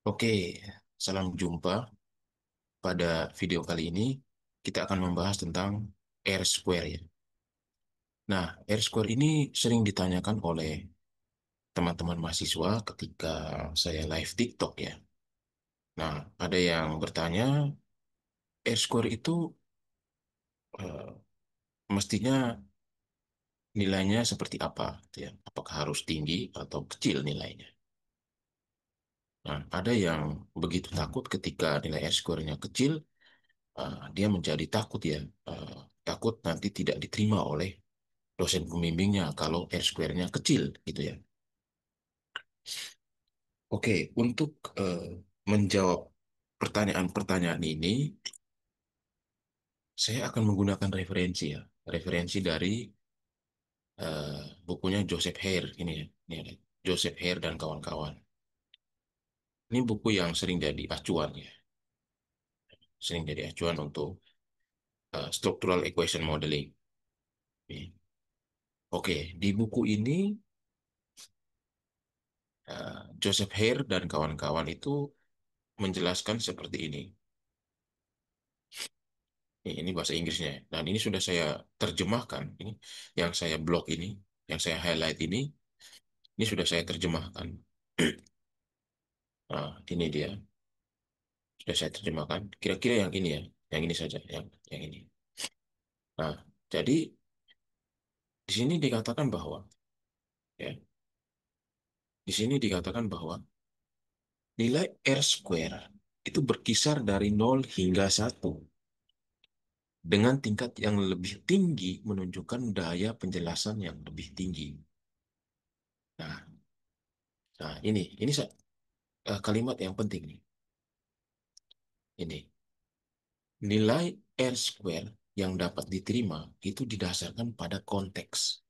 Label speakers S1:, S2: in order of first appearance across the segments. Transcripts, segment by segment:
S1: Oke, salam jumpa. Pada video kali ini kita akan membahas tentang R square ya. Nah, R square ini sering ditanyakan oleh teman-teman mahasiswa ketika saya live TikTok ya. Nah, ada yang bertanya, R square itu eh, mestinya nilainya seperti apa, gitu ya? Apakah harus tinggi atau kecil nilainya? Nah, ada yang begitu takut ketika nilai R square-nya kecil, dia menjadi takut ya, eh, takut nanti tidak diterima oleh dosen pembimbingnya kalau R square-nya kecil gitu ya. Oke, untuk menjawab pertanyaan-pertanyaan ini, saya akan menggunakan referensi ya. Referensi dari bukunya Joseph Hare ini ya. Ini ada. Joseph Hare dan kawan-kawan. Ini buku yang sering jadi acuan ya. Sering jadi acuan untuk structural equation modeling. Ini. Oke, di buku ini Joseph Hare dan kawan-kawan itu menjelaskan seperti ini. Ini bahasa Inggrisnya. Dan ini sudah saya terjemahkan. Ini yang saya blok yang saya highlight ini sudah saya terjemahkan. Nah, ini dia. Sudah saya terjemahkan. Kira-kira yang ini ya. Yang ini saja. Yang ini. Nah, jadi di sini dikatakan bahwa, ya, di sini dikatakan bahwa nilai R square itu berkisar dari 0 hingga 1. Dengan tingkat yang lebih tinggi menunjukkan daya penjelasan yang lebih tinggi. Nah, ini kalimat yang penting nih. Ini nilai R square yang dapat diterima itu didasarkan pada konteks,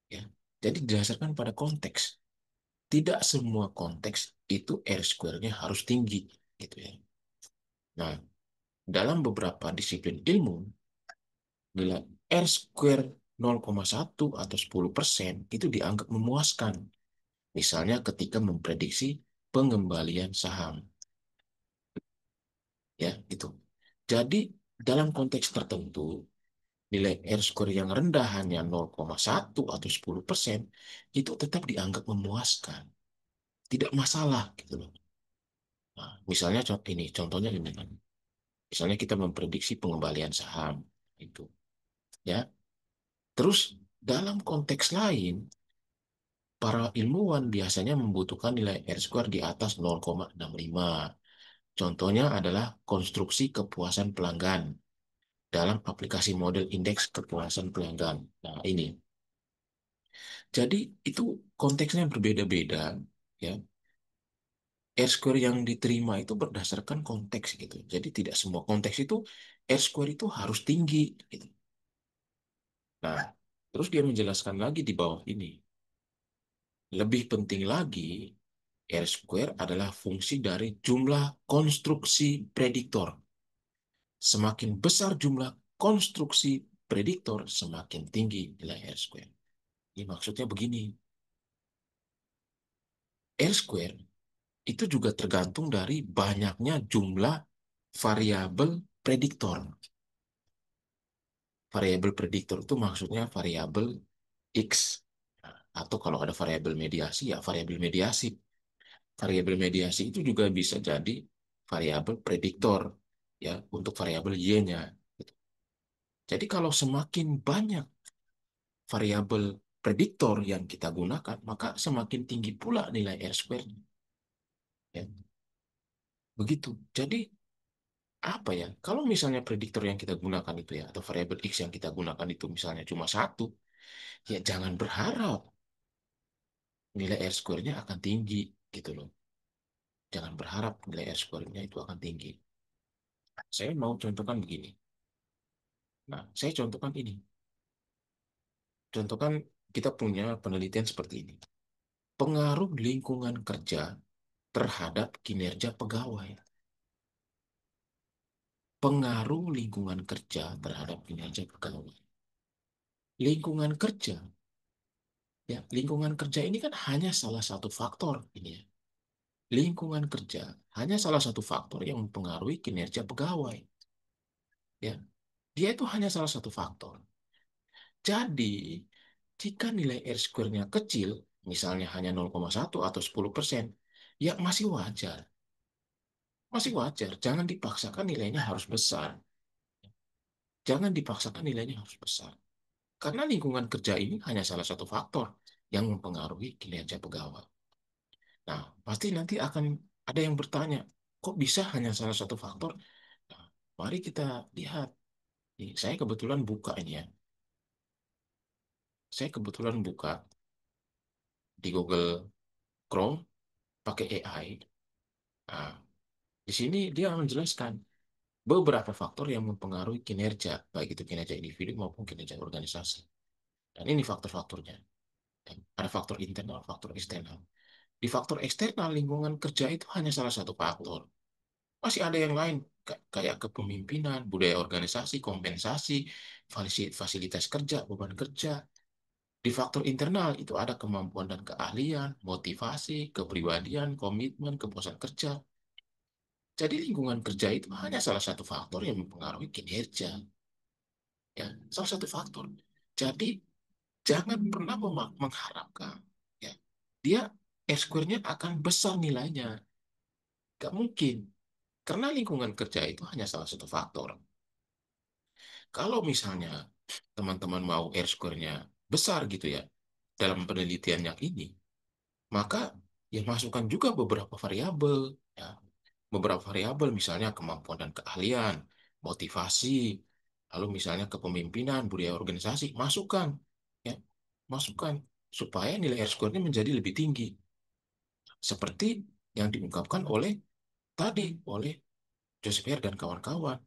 S1: ya. Jadi didasarkan pada konteks. Tidak semua konteks itu R square-nya harus tinggi, gitu ya. Nah, dalam beberapa disiplin ilmu, nilai R square 0,1 atau 10% itu dianggap memuaskan. Misalnya ketika memprediksi pengembalian saham, ya, gitu. Jadi dalam konteks tertentu, nilai R square yang rendah hanya 0,1 atau 10% itu tetap dianggap memuaskan. Tidak masalah gitu loh. Nah, misalnya contohnya ini kan. Misalnya kita memprediksi pengembalian saham itu, ya. Terus dalam konteks lain, para ilmuwan biasanya membutuhkan nilai R square di atas 0,65. Contohnya adalah konstruksi kepuasan pelanggan dalam aplikasi model indeks kepuasan pelanggan. Nah, ini. Jadi itu konteksnya berbeda-beda, ya. R square yang diterima itu berdasarkan konteks gitu. Jadi tidak semua konteks itu R square itu harus tinggi gitu. Nah, terus dia menjelaskan lagi di bawah ini. Lebih penting lagi, R square adalah fungsi dari jumlah konstruksi prediktor. Semakin besar jumlah konstruksi prediktor, semakin tinggi nilai R square. Ini maksudnya begini. R square itu juga tergantung dari banyaknya jumlah variabel prediktor. Variabel prediktor itu maksudnya variabel X. Atau kalau ada variabel mediasi, ya variabel mediasi. Variabel mediasi itu juga bisa jadi variabel prediktor, ya, untuk variabel Y-nya. Jadi kalau semakin banyak variabel prediktor yang kita gunakan, maka semakin tinggi pula nilai R square. Ya. Begitu. Jadi apa ya? Kalau misalnya prediktor yang kita gunakan itu ya, atau variabel X yang kita gunakan itu misalnya cuma satu, ya jangan berharap nilai R square-nya akan tinggi gitu loh. Jangan berharap nilai R square-nya itu akan tinggi. Saya mau contohkan begini. Nah, saya contohkan ini. Contohkan kita punya penelitian seperti ini. Pengaruh lingkungan kerja terhadap kinerja pegawai. Pengaruh lingkungan kerja terhadap kinerja pegawai. Lingkungan kerja, ya, lingkungan kerja ini kan hanya salah satu faktor ini ya. Lingkungan kerja hanya salah satu faktor yang mempengaruhi kinerja pegawai. Ya, dia itu hanya salah satu faktor. Jadi, jika nilai R-square-nya kecil, misalnya hanya 0,1 atau 10%, ya masih wajar. Masih wajar. Jangan dipaksakan nilainya harus besar. Jangan dipaksakan nilainya harus besar. Karena lingkungan kerja ini hanya salah satu faktor yang mempengaruhi kinerja pegawai. Nah, pasti nanti akan ada yang bertanya, kok bisa hanya salah satu faktor? Nah, mari kita lihat. Nih, saya kebetulan buka ini ya. Saya kebetulan buka di Google Chrome pakai AI. Nah, di sini dia menjelaskan beberapa faktor yang mempengaruhi kinerja, baik itu kinerja individu maupun kinerja organisasi. Dan ini faktor-faktornya. Ada faktor internal, faktor eksternal. Di faktor eksternal, lingkungan kerja itu hanya salah satu faktor. Masih ada yang lain, kayak kepemimpinan, budaya organisasi, kompensasi, fasilitas kerja, beban kerja. Di faktor internal itu ada kemampuan dan keahlian, motivasi, kepribadian, komitmen, kepuasan kerja. Jadi lingkungan kerja itu hanya salah satu faktor yang mempengaruhi kinerja. Ya, salah satu faktor. Jadi jangan pernah mengharapkan ya, dia S-square-nya akan besar nilainya. Gak mungkin. Karena lingkungan kerja itu hanya salah satu faktor. Kalau misalnya teman-teman mau R-square-nya besar gitu ya, dalam penelitian yang ini, maka ya masukkan juga beberapa variabel. Ya. Beberapa variabel misalnya kemampuan dan keahlian, motivasi, lalu misalnya kepemimpinan, budaya organisasi, masukkan. Ya, masukkan supaya nilai R-square-nya menjadi lebih tinggi. Seperti yang diungkapkan oleh tadi oleh Joseph Hare dan kawan-kawan.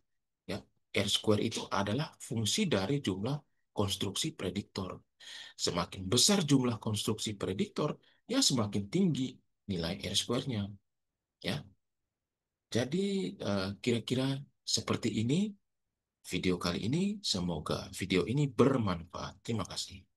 S1: Ya, R-square itu adalah fungsi dari jumlah konstruksi prediktor. Semakin besar jumlah konstruksi prediktor, ya semakin tinggi nilai R-square-nya. Ya, jadi kira-kira seperti ini video kali ini. Semoga video ini bermanfaat. Terima kasih.